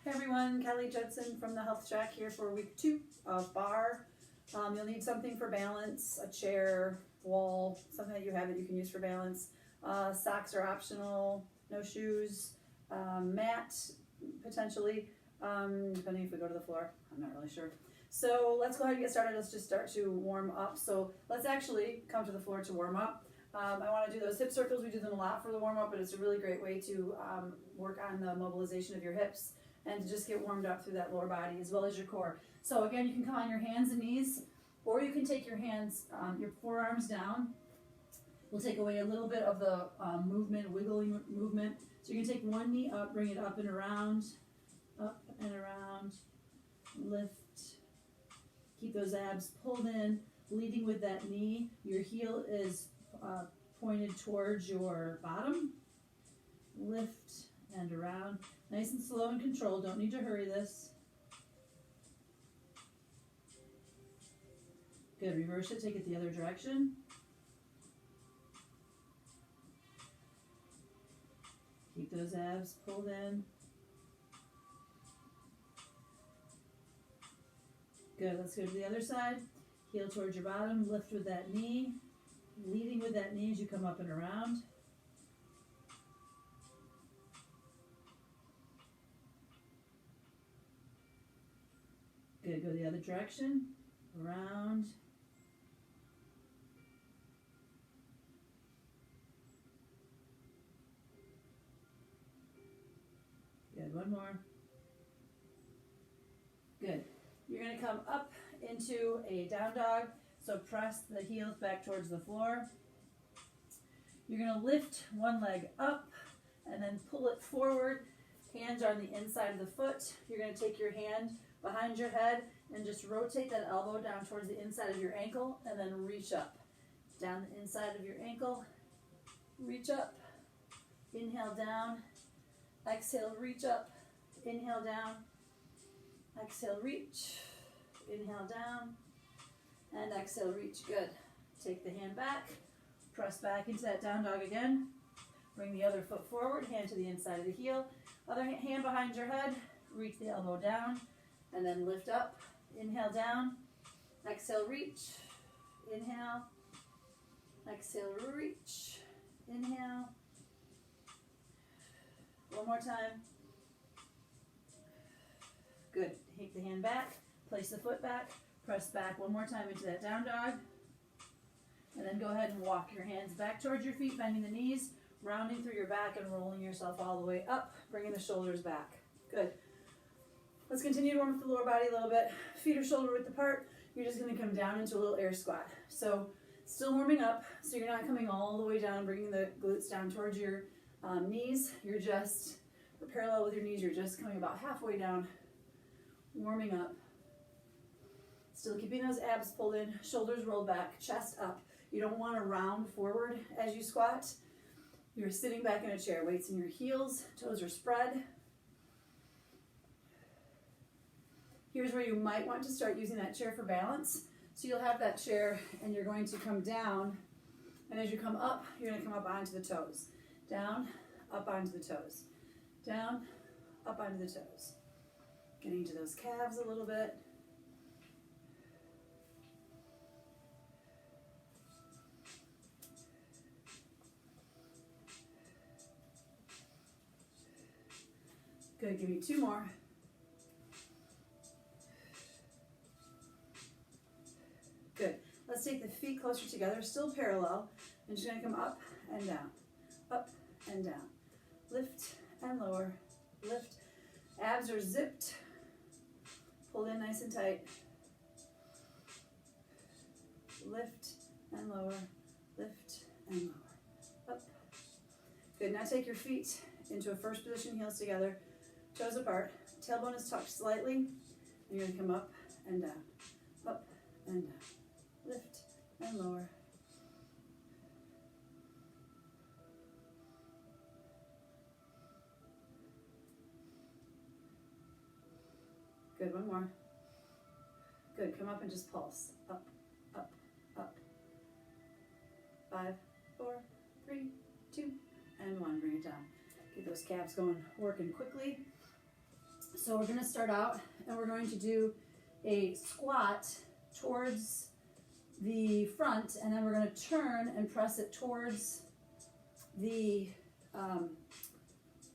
Hey everyone, Kelly Judson from the Health Shack here for week 2 of Barre. You'll need something for balance, a chair, wall, something that you have that you can use for balance. Socks are optional, no shoes, mat potentially, depending if we go to the floor, I'm not really sure. So let's go ahead and get started. Let's just start to warm up. So let's actually come to the floor to warm up. I want to do those hip circles. We do them a lot for the warm up, but it's a really great way to work on the mobilization of your hips and to just get warmed up through that lower body as well as your core. So again, you can come on your hands and knees, or you can take your hands, your forearms down. We'll take away a little bit of the movement, wiggling movement. So you can take one knee up, bring it up and around, lift. Keep those abs pulled in, leading with that knee. Your heel is pointed towards your bottom. Lift and around. Nice and slow and controlled. Don't need to hurry this. Good. Reverse it. Take it the other direction. Keep those abs pulled in. Good. Let's go to the other side. Heel towards your bottom. Lift with that knee. Leading with that knee as you come up and around. Good. Go the other direction. Around. Good. One more. Good. You're going to come up into a down dog. So press the heels back towards the floor. You're going to lift one leg up and then pull it forward. Hands are on the inside of the foot. You're going to take your hand behind your head and just rotate that elbow down towards the inside of your ankle and then reach up. Down the inside of your ankle. Reach up. Inhale down. Exhale, reach up. Inhale down. Exhale, reach. Inhale down. And exhale, reach. Good. Take the hand back. Press back into that down dog again. Bring the other foot forward. Hand to the inside of the heel. Other hand behind your head. Reach the elbow down. And then lift up. Inhale down. Exhale, reach. Inhale. Exhale, reach. Inhale. One more time. Good. Take the hand back. Place the foot back. Press back one more time into that down dog. And then go ahead and walk your hands back towards your feet, bending the knees, rounding through your back and rolling yourself all the way up, bringing the shoulders back. Good. Let's continue to warm up the lower body a little bit. Feet are shoulder width apart. You're just going to come down into a little air squat. So still warming up, so you're not coming all the way down, bringing the glutes down towards your knees. You're just parallel with your knees. You're just coming about halfway down, warming up. Still keeping those abs pulled in, shoulders rolled back, chest up. You don't want to round forward as you squat. You're sitting back in a chair, weights in your heels, toes are spread. Here's where you might want to start using that chair for balance. So you'll have that chair and you're going to come down, and as you come up, you're going to come up onto the toes. Down, up onto the toes. Down, up onto the toes. Getting to those calves a little bit. Good, give me 2 more. Good. Let's take the feet closer together, still parallel. I'm just going to come up and down, up and down. Lift and lower, lift. Abs are zipped. Pull in nice and tight. Lift and lower, lift and lower. Up. Good, now take your feet into a first position, heels together, toes apart. Tailbone is tucked slightly. And you're going to come up and down, up and down. Lift and lower. Good, one more. Good, come up and just pulse. Up, up, up. 5, 4, 3, 2, and 1. Bring it down. Get those calves going, working quickly. So we're going to start out and we're going to do a squat towards the front, and then we're going to turn and press it towards the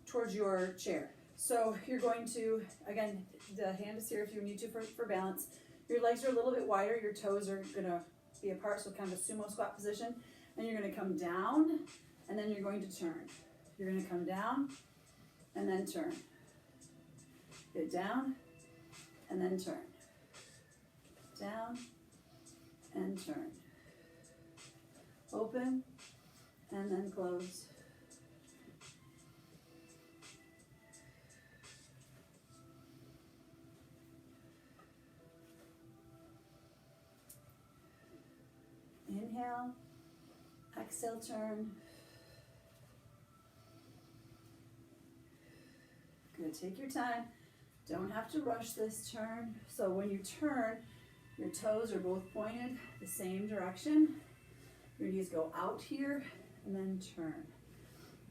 towards your chair. So you're going to, again, the hand is here if you need to for balance. Your legs are a little bit wider, your toes are going to be apart, so kind of a sumo squat position. And you're going to come down, and then you're going to turn. You're going to come down, and then turn. Get down, and then turn. Down, and turn. Open, and then close. Inhale, exhale, turn. Good, take your time. Don't have to rush this turn. So when you turn, your toes are both pointed the same direction. Your knees go out here and then turn.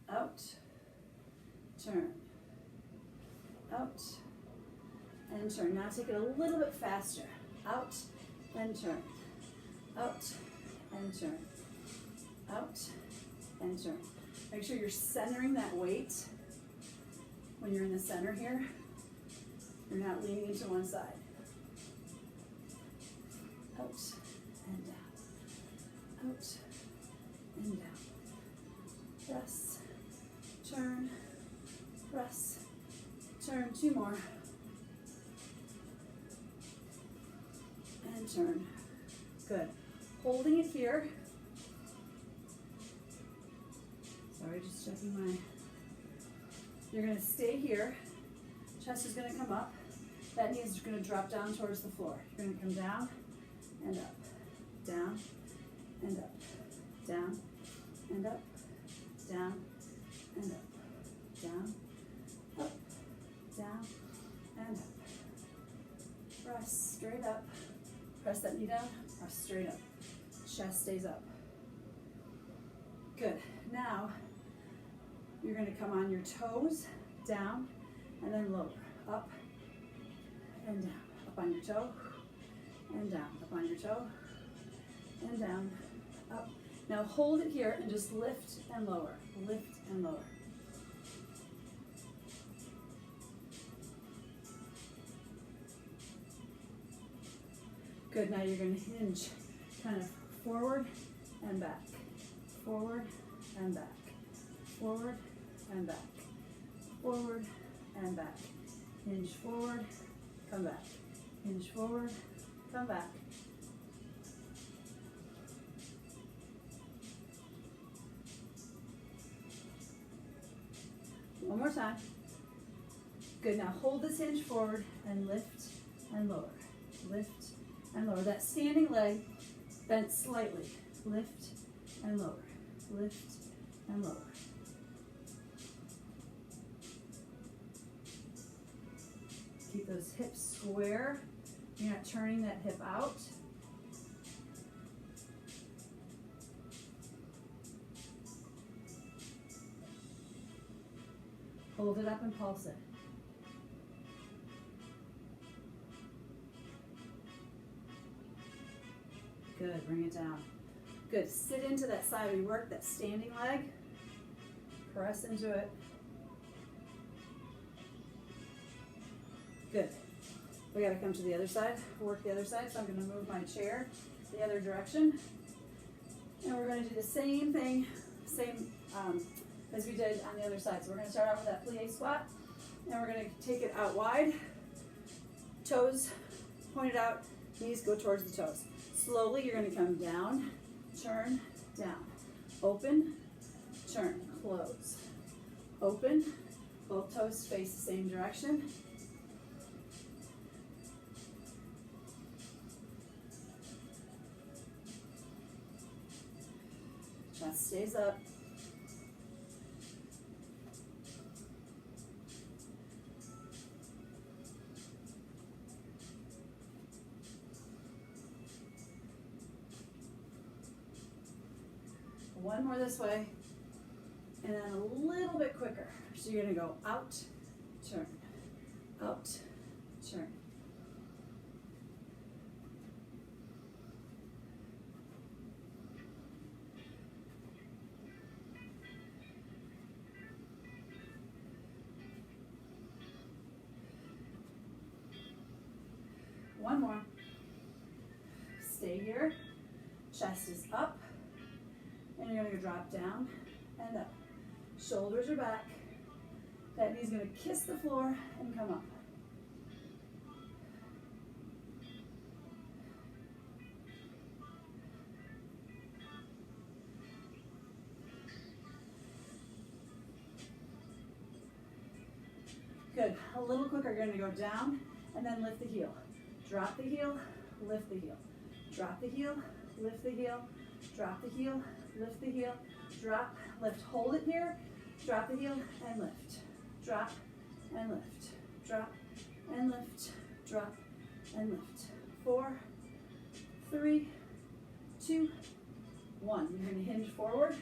Out, turn, out, and turn. Now take it a little bit faster. Out and turn. Out and turn. Out and turn. Make sure you're centering that weight when you're in the center here. You're not leaning into one side. Out and down. Out and down. Press, turn, press, turn. 2 more. And turn. Good. Holding it here. Sorry, just checking my. You're going to stay here. Chest is going to come up. That knee is going to drop down towards the floor. You're going to come down and up. Down and up. Down and up. Down and up. Down, up, down, and up. Press straight up. Press that knee down. Press straight up. Chest stays up. Good. Now, you're going to come on your toes, down, and then lower. Up and down. Up on your toe, and down. Up on your toe, and down. Up. Now hold it here and just lift and lower. Lift and lower. Good. Now you're going to hinge kind of forward and back. Forward and back. Forward and back. Forward and back. Hinge forward, come back. Hinge forward, come back. One more time. Good. Now hold this hinge forward and lift and lower. Lift and lower. That standing leg bent slightly. Lift and lower. Lift and lower. Keep those hips square. You're not turning that hip out. Hold it up and pulse it. Good, bring it down. Good, sit into that side we work, that standing leg. Press into it. Good. We gotta come to the other side, work the other side, so I'm gonna move my chair the other direction. And we're gonna do the same thing, as we did on the other side. So we're gonna start out with that plie squat, and we're gonna take it out wide, toes pointed out, knees go towards the toes. Slowly, you're gonna come down, turn, down, open, turn, close, open, both toes face the same direction. Chest stays up. One more this way, and then a little bit quicker. So you're gonna go out, turn, out, turn. One more. Stay here. Chest is up. And you're going to drop down and up. Shoulders are back. That knee's going to kiss the floor and come up. Good. A little quicker. You're going to go down and then lift the heel. Drop the heel, lift the heel. Drop the heel, lift the heel. Drop the heel, lift the heel. Drop, lift. Hold it here. Drop the heel and lift. Drop and lift. Drop and lift. Drop and lift. 4, 3, 2, 1. You're going to hinge forward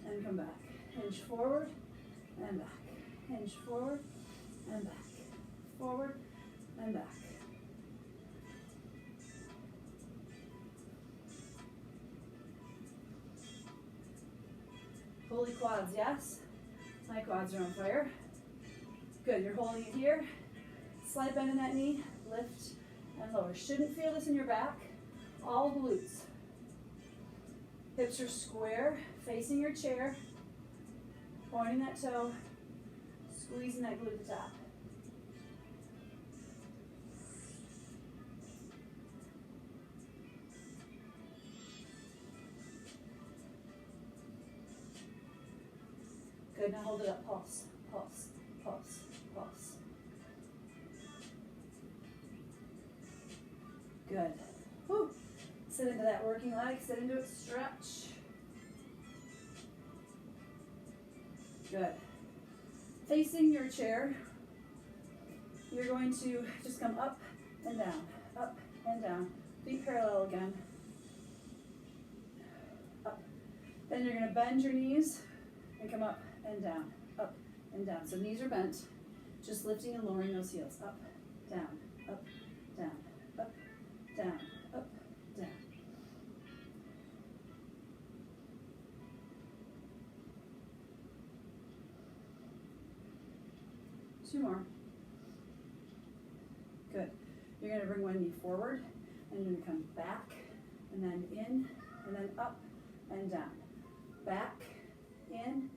and come back. Hinge forward and back. Hinge forward and back. Forward and back. Holy quads, yes? My quads are on fire. Good, you're holding it here. Slight bend in that knee, lift and lower. Shouldn't feel this in your back. All glutes. Hips are square, facing your chair. Pointing that toe, squeezing that glute at the top. Good, now hold it up, pulse, pulse, pulse, pulse. Good. Whew. Sit into that working leg, sit into it, stretch. Good. Facing your chair, you're going to just come up and down, feet parallel again. Up. Then you're going to bend your knees and come up and down, up and down. So knees are bent, just lifting and lowering those heels. Up, down, up, down, up, down, up, down. Two more. Good. You're going to bring one knee forward, and you're going to come back, and then in, and then up and down. Back, in,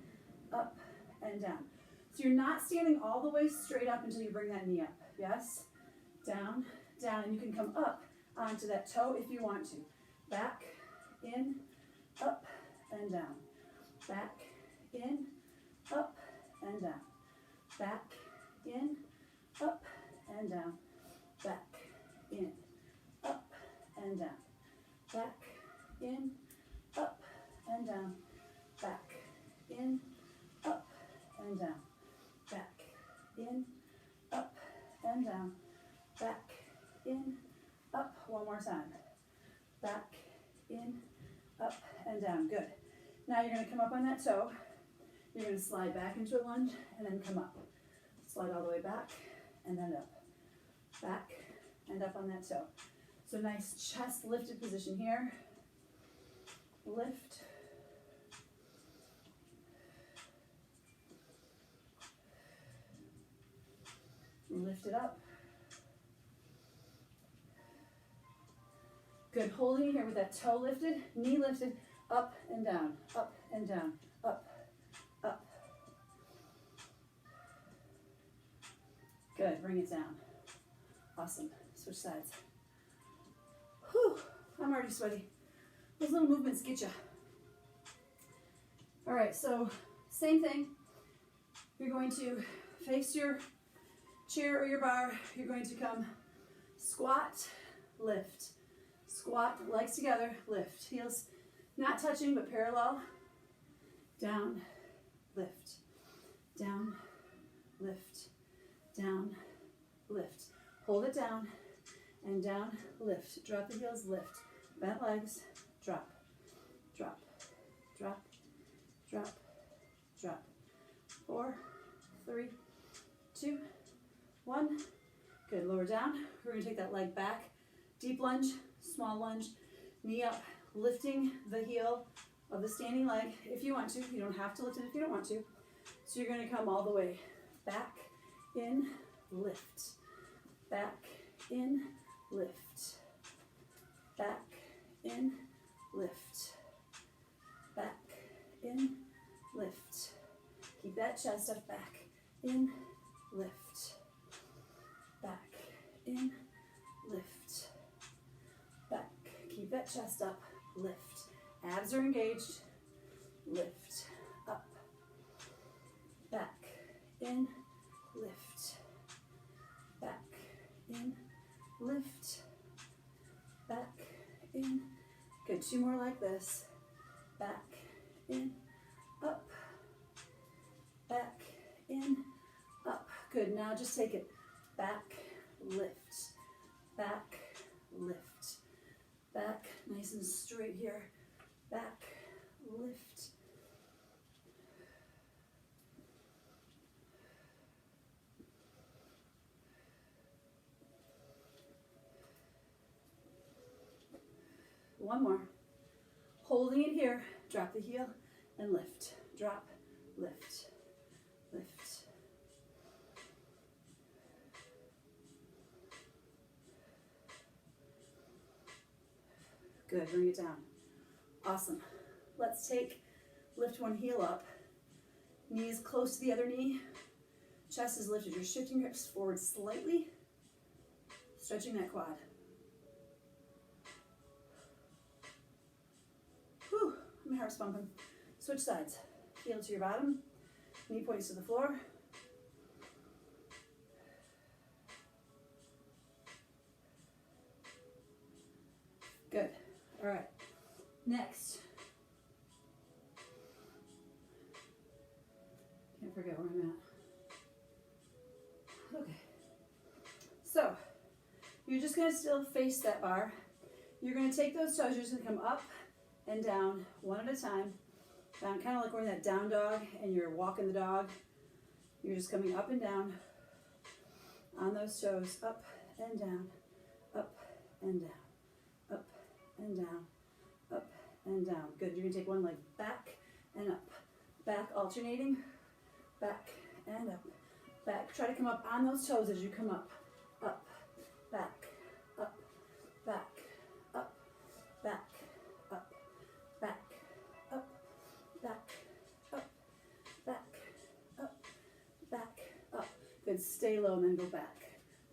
up, and down. So you're not standing all the way straight up until you bring that knee up. Yes? Down, down, and you can come up onto that toe if you want to. Back, in, up, and down. Back, in, up, and down. Back, in, up, and down. Back, in, up, and down. Back, in, up, and down. Back, in, up, and down. Back, in, up, and down. Back, in, up. One more time. Back, in, up, and down. Good. Now you're going to come up on that toe. You're going to slide back into a lunge and then come up. Slide all the way back and then up. Back and up on that toe. So nice chest lifted position here. Lift. Lift it up. Good, holding it here with that toe lifted, knee lifted, up and down, up and down, up, up. Good, bring it down. Awesome, switch sides. Whew, I'm already sweaty. Those little movements get you. All right, so same thing. You're going to face your chair or your bar. You're going to come squat, lift. Squat, legs together, lift. Heels not touching but parallel. Down, lift. Down, lift. Down, lift. Hold it down and down, lift. Drop the heels, lift. Bent legs, drop, drop, drop, drop, drop. 4, 3, 2, 1. Good, lower down. We're gonna take that leg back. Deep lunge, small lunge, knee up, lifting the heel of the standing leg if you want to. You don't have to lift it if you don't want to. So you're gonna come all the way back, in, lift, back, in, lift, back, in, lift, back, in, lift. Keep that chest up, back, in, lift, back, in, lift, back. Keep that chest up, lift. Abs are engaged, lift, up, back, in, lift, back, in, lift, back, in. Good, 2 more like this. Back, in, up, back, in, up. Good, now just take it back, lift, back, lift, back, nice and straight here, back, lift. One more. Holding it here, drop the heel and lift, drop, lift, lift. Good, bring it down. Awesome. Let's lift one heel up. Knees close to the other knee. Chest is lifted. You're shifting hips forward slightly. Stretching that quad. Whew, my heart's pumping. Switch sides. Heel to your bottom. Knee points to the floor. Good. All right. Next. Can't forget where I'm at. Okay. So, you're just going to still face that bar. You're going to take those toes, you're just going to come up and down one at a time. Down, kind of like we're in that down dog and you're walking the dog. You're just coming up and down on those toes, up and down, up and down, up and down, up and down. Good, you're going to take one leg back and up, back alternating, back and up, back. Try to come up on those toes as you come up, back, up, back, up, back, up, back, up, back, up, back, up, back, up. Good, stay low and then go back,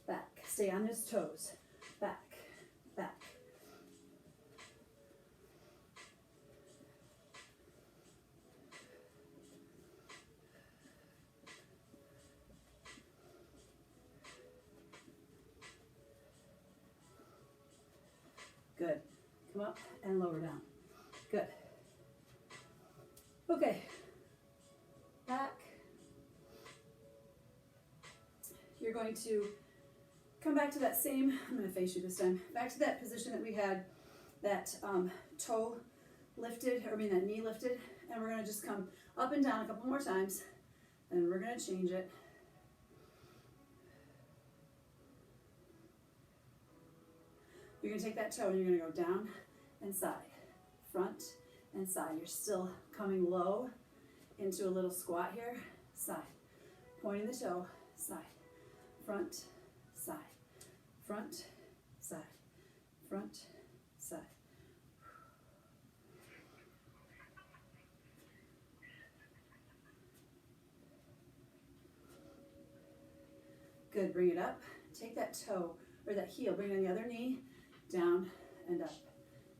back. Stay on those toes, back, back. Good. Come up and lower down. Good. Okay. Back. You're going to come back to that same, I'm going to face you this time, back to that position that we had, that toe lifted, or I mean that knee lifted, and we're going to just come up and down a couple more times, and we're going to change it. You're going to take that toe and you're going to go down and side, front and side. You're still coming low into a little squat here, side. Pointing the toe, side, front, side, front, side, front, side. Good, bring it up. Take that toe, or that heel, bring it on the other knee, down and up,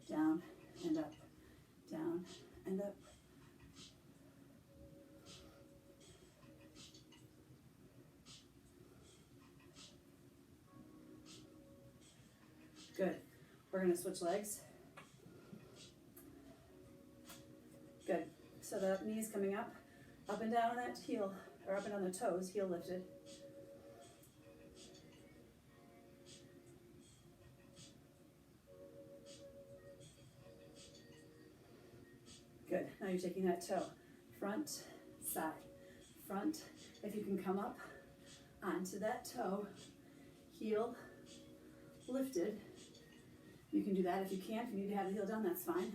down and up, down and up. Good. We're going to switch legs. Good. So the knee is coming up and down on that heel, or up and down the toes, heel lifted. Good. Now you're taking that toe, front, side, front. If you can come up onto that toe, heel lifted. You can do that if you can't. If you need to have the heel down, that's fine.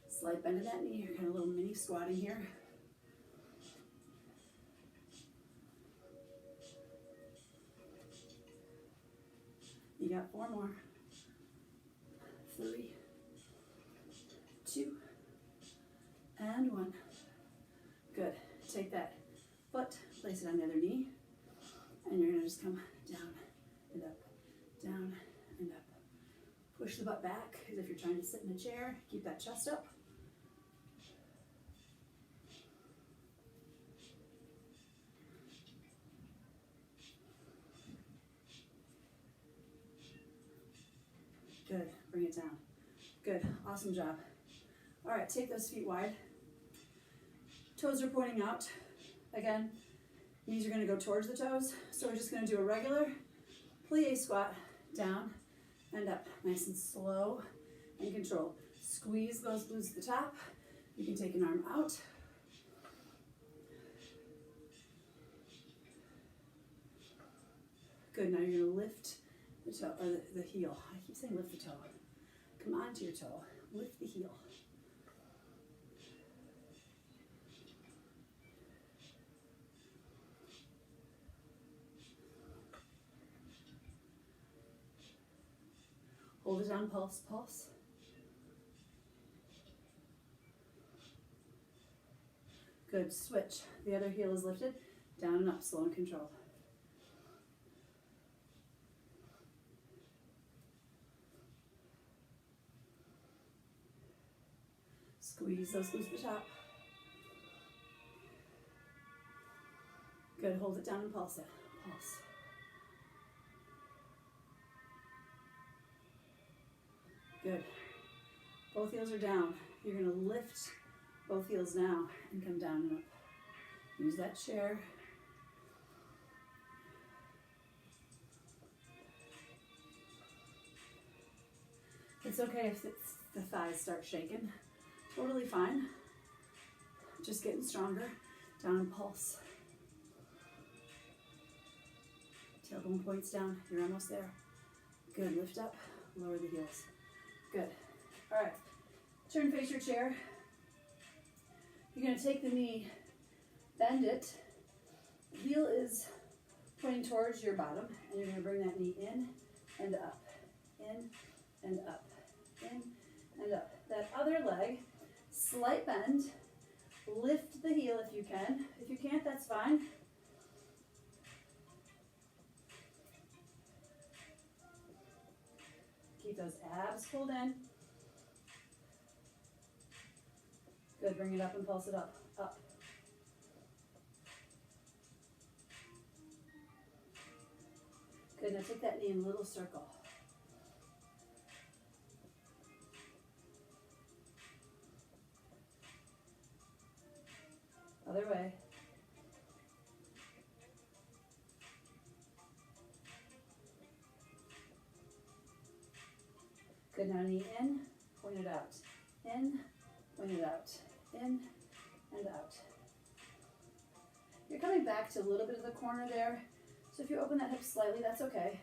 Slight bend in that knee. You're kind of a little mini squatting here. You got 4 more. 3, 2, and 1. Good. Take that foot, place it on the other knee, and you're going to just come down and up, down and up. Push the butt back as if you're trying to sit in a chair. Keep that chest up. Good. Bring it down. Good. Awesome job. All right, take those feet wide. Toes are pointing out. Again, knees are going to go towards the toes. So we're just going to do a regular plie squat, down and up. Nice and slow and controlled. Squeeze those glutes at the top. You can take an arm out. Good. Now you're going to lift the toe, or the heel. I keep saying lift the toe. Come onto your toe. Lift the heel. Hold it down, pulse, pulse. Good, switch. The other heel is lifted, down and up, slow and controlled. Squeeze those glutes to the top. Good, hold it down and pulse it. Pulse. Good. Both heels are down. You're going to lift both heels now and come down and up. Use that chair. It's okay if the thighs start shaking. Totally fine. Just getting stronger. Down and pulse. Tailbone points down. You're almost there. Good. Lift up. Lower the heels. Good. All right. Turn, face your chair. You're going to take the knee, bend it. The heel is pointing towards your bottom, and you're going to bring that knee in and up, in and up, in and up. That other leg, slight bend. Lift the heel if you can. If you can't, that's fine. Keep those abs pulled in. Good, bring it up and pulse it up, up. Good, now take that knee in a little circle. Other way. Good, now knee in, point it out. In, point it out. In and out. You're coming back to a little bit of the corner there. So if you open that hip slightly, that's okay.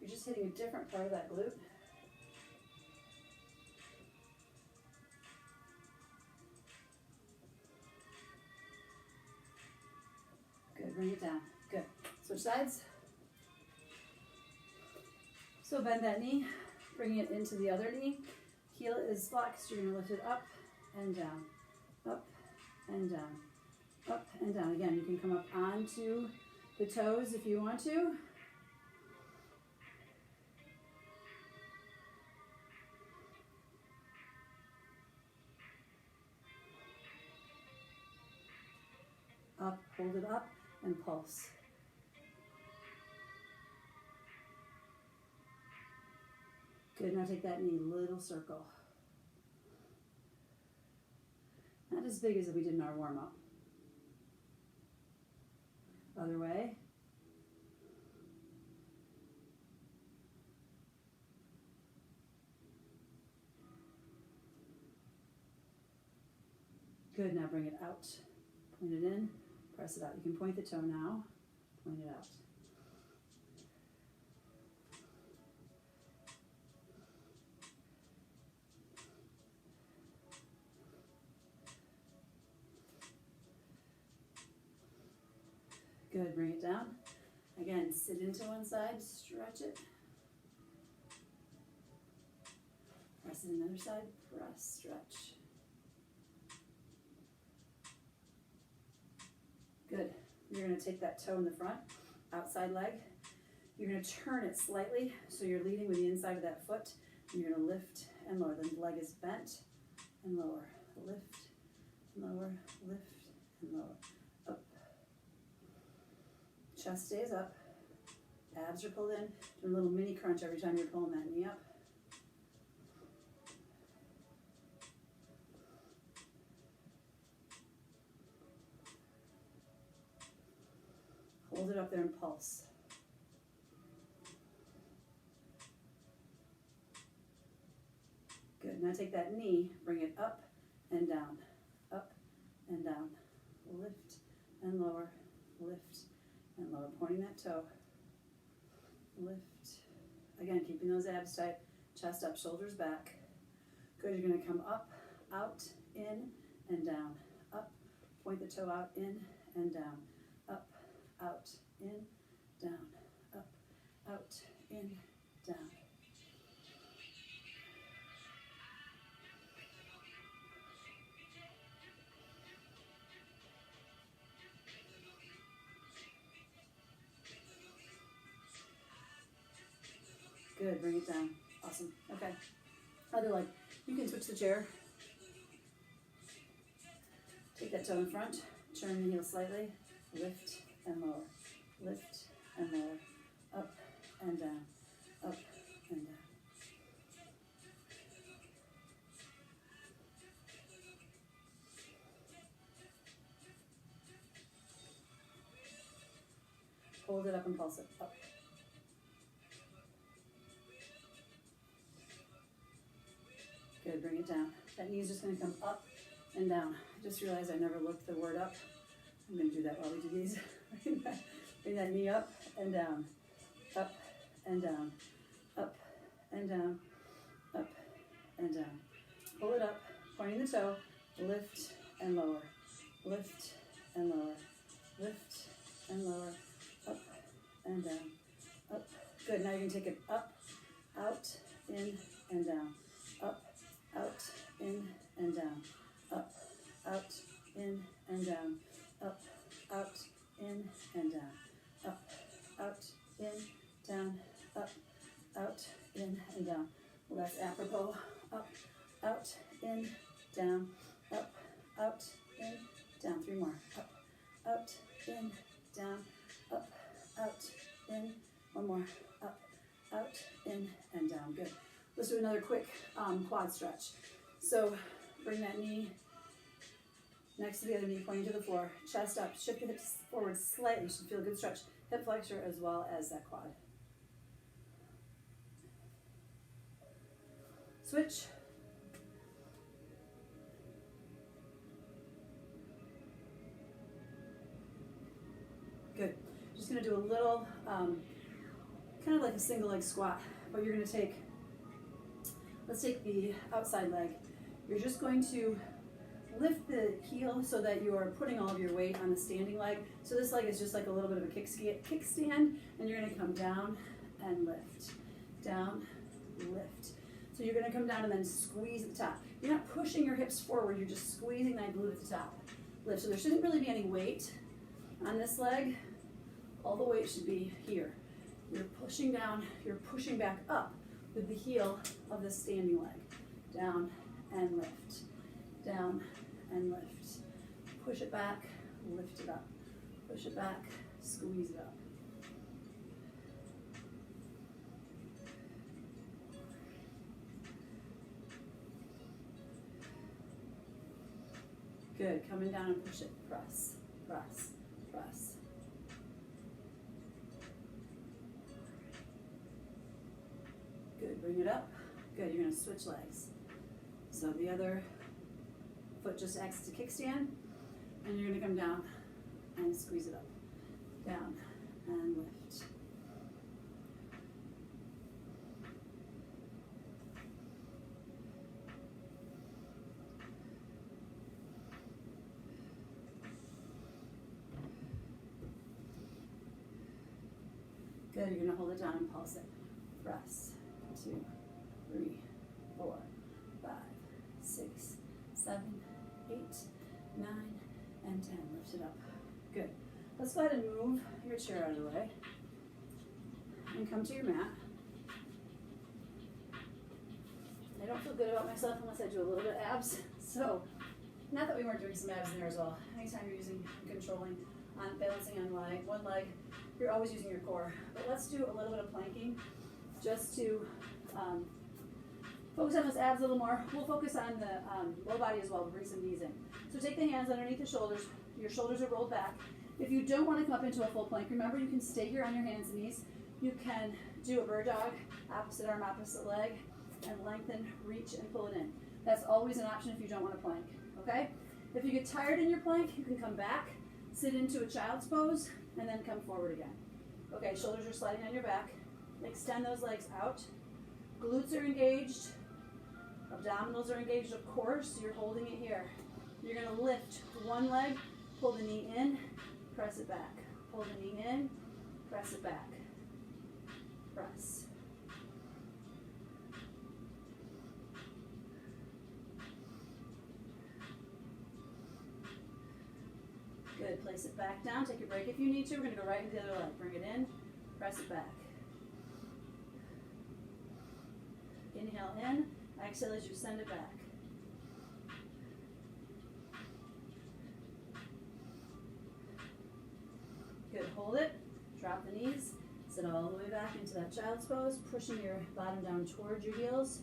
You're just hitting a different part of that glute. Good, bring it down. Good. Switch sides. So bend that knee, bring it into the other knee. Heel is flexed, you're going to lift it up and down, up and down, up and down. Again, you can come up onto the toes if you want to. Up, hold it up, and pulse. Good, now take that knee, little circle. Not as big as we did in our warm-up. Other way. Good, now bring it out. Point it in, press it out. You can point the toe now. point it out. Good, bring it down. Again, sit into one side, stretch it. Press it another side, press, stretch. Good. You're going to take that toe in the front, outside leg. You're going to turn it slightly so you're leading with the inside of that foot. You're going to lift and lower. The leg is bent and lower. Lift, lower, lift, and lower. Up. Chest stays up. Abs are pulled in. Do a little mini crunch every time you're pulling that knee up. Hold it up there and pulse. Good. Now take that knee, bring it up and down, up and down. Lift and lower, lift and lower. Pointing that toe. Lift. Again, keeping those abs tight. Chest up, shoulders back. Good. You're going to come up, out, in, and down. Up. Point the toe out, in, and down. Up, out, in, down. Up, out, in, down. Good, bring it down. Awesome. Okay. Other leg. You can switch the chair. Take that toe in front. Turn the heel slightly. Lift and lower. Lift and lower. Up and down. Up and down. Hold it up and pulse it. Up. Good, bring it down. That knee is just going to come up and down. I just realized I never looked the word up. I'm going to do that while we do these. Bring that knee up and down. Up and down. Up and down. Up and down. Pull it up, pointing the toe. Lift and lower. Lift and lower. Lift and lower. Up and down. Up. Good. Now you can take it up, out, in, and down. Up, out, in, and down. Up, out, in, and down. Up, out, in, and down. Up, out, in, down. Up, out, in, and down. Well, that's apropos. Up, out, in, down. Up, out, in, down. 3 more. Up, out, in, down. Up, out, in. 1 more. Up, out, in, and down. Good. Let's do another quick quad stretch. So bring that knee next to the other knee, pointing to the floor. Chest up. Shift the hips forward slightly. You should feel a good stretch. Hip flexor as well as that quad. Switch. Good. Just going to do a little, kind of like a single leg squat, but you're going to take, let's take the outside leg. You're just going to lift the heel so that you are putting all of your weight on the standing leg. So this leg is just like a little bit of a kickstand, and you're going to come down and lift. Down, lift. So you're going to come down and then squeeze at the top. You're not pushing your hips forward, you're just squeezing that glute at the top. Lift. So there shouldn't really be any weight on this leg. All the weight should be here. You're pushing down, you're pushing back up with the heel of the standing leg. Down and lift. Down and lift. Push it back, lift it up. Push it back, squeeze it up. Good. Coming down and push it. Press, press, press. Good. Bring it up. Good. You're going to switch legs. So the other foot just acts as a kickstand, and you're going to come down and squeeze it up. Down and lift. Good, you're gonna hold it down and pulse it. Press. 2, 3, 4, 5, 6, 7, 8, 9, and 10. Lift it up. Good. Let's go ahead and move your chair out of the way and come to your mat. I don't feel good about myself unless I do a little bit of abs. So, not that we weren't doing some abs in there as well. Anytime you're controlling on balancing on one leg, you're always using your core. But let's do a little bit of planking just to focus on those abs a little more. We'll focus on the low body as well. We'll bring some knees in. So take the hands underneath the shoulders. Your shoulders are rolled back. If you don't want to come up into a full plank, remember you can stay here on your hands and knees. You can do a bird dog, opposite arm, opposite leg, and lengthen, reach, and pull it in. That's always an option if you don't want to plank, okay? If you get tired in your plank, you can come back, sit into a child's pose, and then come forward again. Okay, shoulders are sliding on your back. Extend those legs out. Glutes are engaged. Abdominals are engaged, of course. You're holding it here. You're going to lift one leg, pull the knee in, press it back. Pull the knee in, press it back. Press. Good. Place it back down. Take a break if you need to. We're going to go right into the other leg. Bring it in, press it back. Inhale in. Exhale as you send it back. Good. Hold it. Drop the knees. Sit all the way back into that child's pose, pushing your bottom down towards your heels.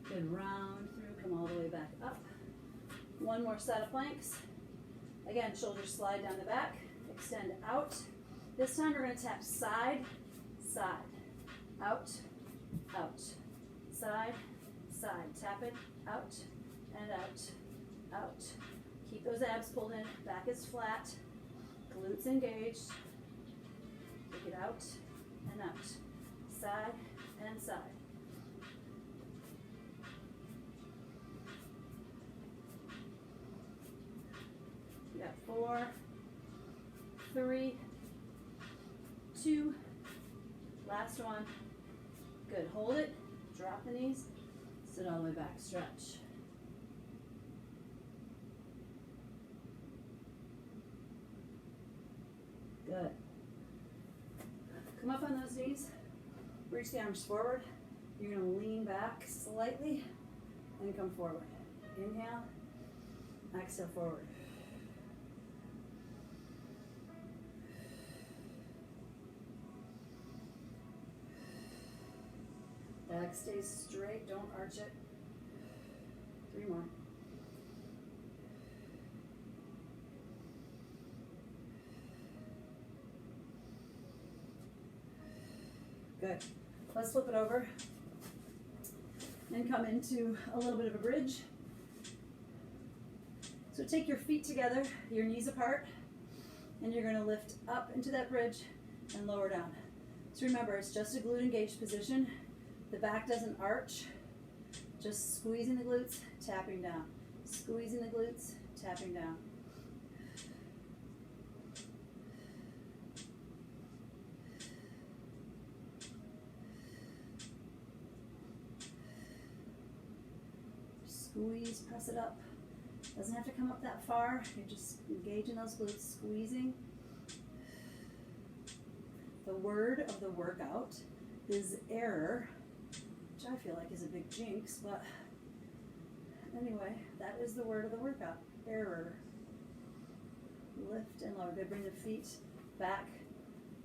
Good. Round through. Come all the way back up. One more set of planks. Again, shoulders slide down the back. Extend out. This time we're going to tap side, side, out, out, side, side. Tap it, out, and out, out. Keep those abs pulled in. Back is flat. Glutes engaged. Take it out and out. Side and side. We got 4, 3, 2, last one. Good. Hold it. Drop the knees. Sit all the way back. Stretch. Good. Come up on those knees. Reach the arms forward. You're going to lean back slightly and come forward. Inhale. Exhale forward. Back stays straight, don't arch it. 3 more. Good. Let's flip it over and come into a little bit of a bridge. So take your feet together, your knees apart, and you're going to lift up into that bridge and lower down. So remember, it's just a glute engaged position. The back doesn't arch, just squeezing the glutes, tapping down. Squeezing the glutes, tapping down. Squeeze, press it up. Doesn't have to come up that far. You're just engaging those glutes, squeezing. The word of the workout is error, which I feel like is a big jinx, but anyway, that is the word of the workout, error. Lift and lower. Good. Bring the feet back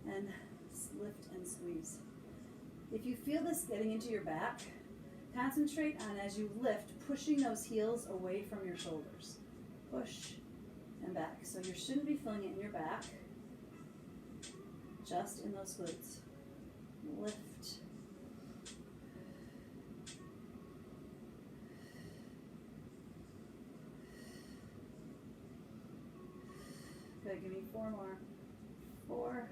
and lift and squeeze. If you feel this getting into your back, concentrate on, as you lift, pushing those heels away from your shoulders. Push and back. So you shouldn't be feeling it in your back, just in those glutes. Lift. Good, give me 4 more. 4,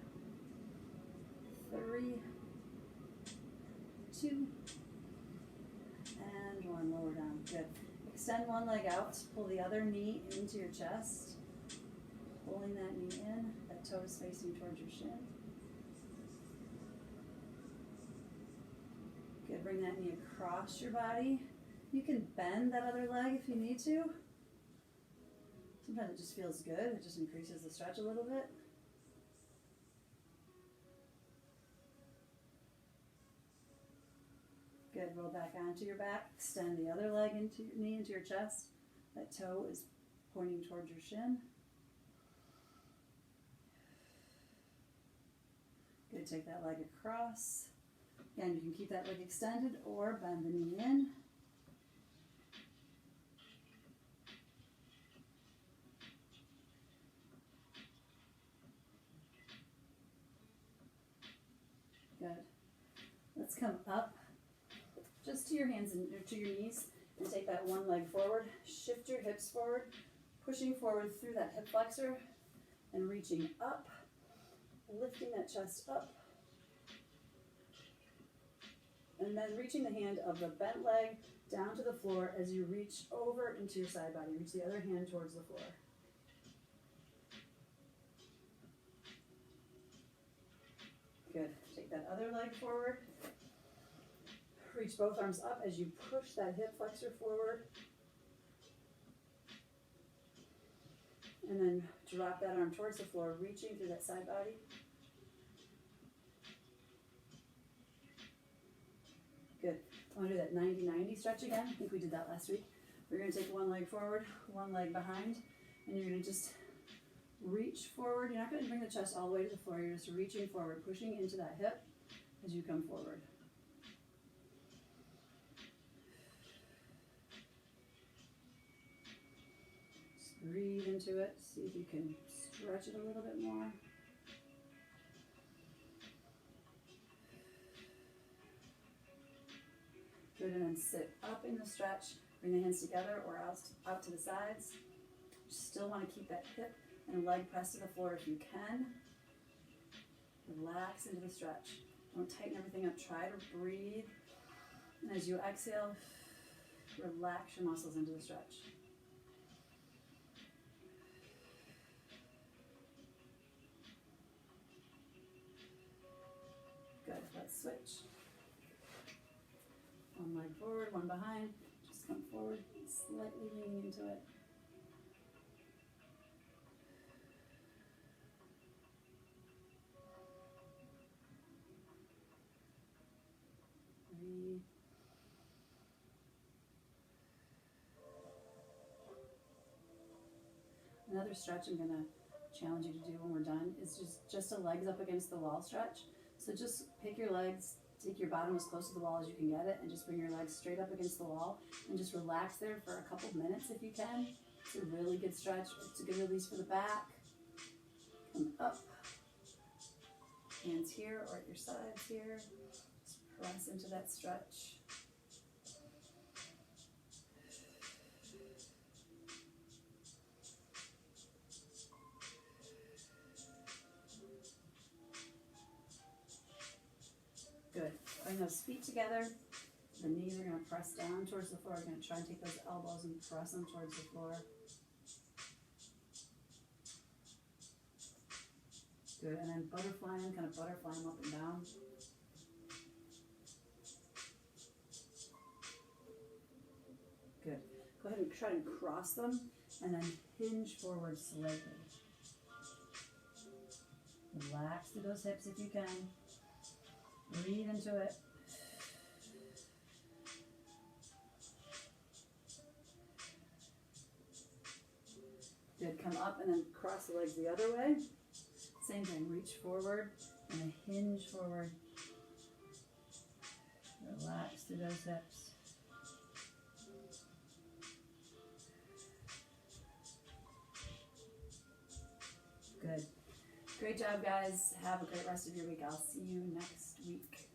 3, 2, and 1. Lower down. Good. Extend one leg out. Pull the other knee into your chest. Pulling that knee in. That toe is facing towards your shin. Good. Bring that knee across your body. You can bend that other leg if you need to. Sometimes it just feels good. It just increases the stretch a little bit. Good. Roll back onto your back. Extend the other leg into your knee into your chest. That toe is pointing towards your shin. Good. Take that leg across. Again, you can keep that leg extended or bend the knee in. Good. Let's come up just to your hands and to your knees and take that one leg forward. Shift your hips forward, pushing forward through that hip flexor and reaching up, lifting that chest up. And then reaching the hand of the bent leg down to the floor as you reach over into your side body. Reach the other hand towards the floor. Good. Take that other leg forward. Reach both arms up as you push that hip flexor forward. And then drop that arm towards the floor, reaching through that side body. Good. I want to do that 90-90 stretch again. I think we did that last week. We're going to take one leg forward, one leg behind, and you're going to just reach forward. You're not going to bring the chest all the way to the floor. You're just reaching forward, pushing into that hip as you come forward. Just breathe into it. See if you can stretch it a little bit more. Good, and then sit up in the stretch. Bring the hands together or out to the sides. You still want to keep that hip and leg pressed to the floor if you can. Relax into the stretch. Don't tighten everything up. Try to breathe. And as you exhale, relax your muscles into the stretch. Good. Let's switch. One leg forward, one behind. Just come forward, slightly leaning into it. Breathe. Another stretch I'm going to challenge you to do when we're done is just a legs up against the wall stretch. So just pick your legs, take your bottom as close to the wall as you can get it, and just bring your legs straight up against the wall and just relax there for a couple of minutes if you can. It's a really good stretch. It's a good release for the back. Come up. Hands here or at your sides here. Just press into that stretch. Good. Bring those feet together. The knees are going to press down towards the floor. You're going to try and take those elbows and press them towards the floor. Good. And then butterfly them, kind of butterfly them up and down. Good. Go ahead and try and cross them and then hinge forward slightly. Relax through those hips if you can. Breathe into it. Good. Come up and then cross the legs the other way. Same thing. Reach forward and then hinge forward. Relax through those hips. Good. Great job, guys. Have a great rest of your week. I'll see you next week.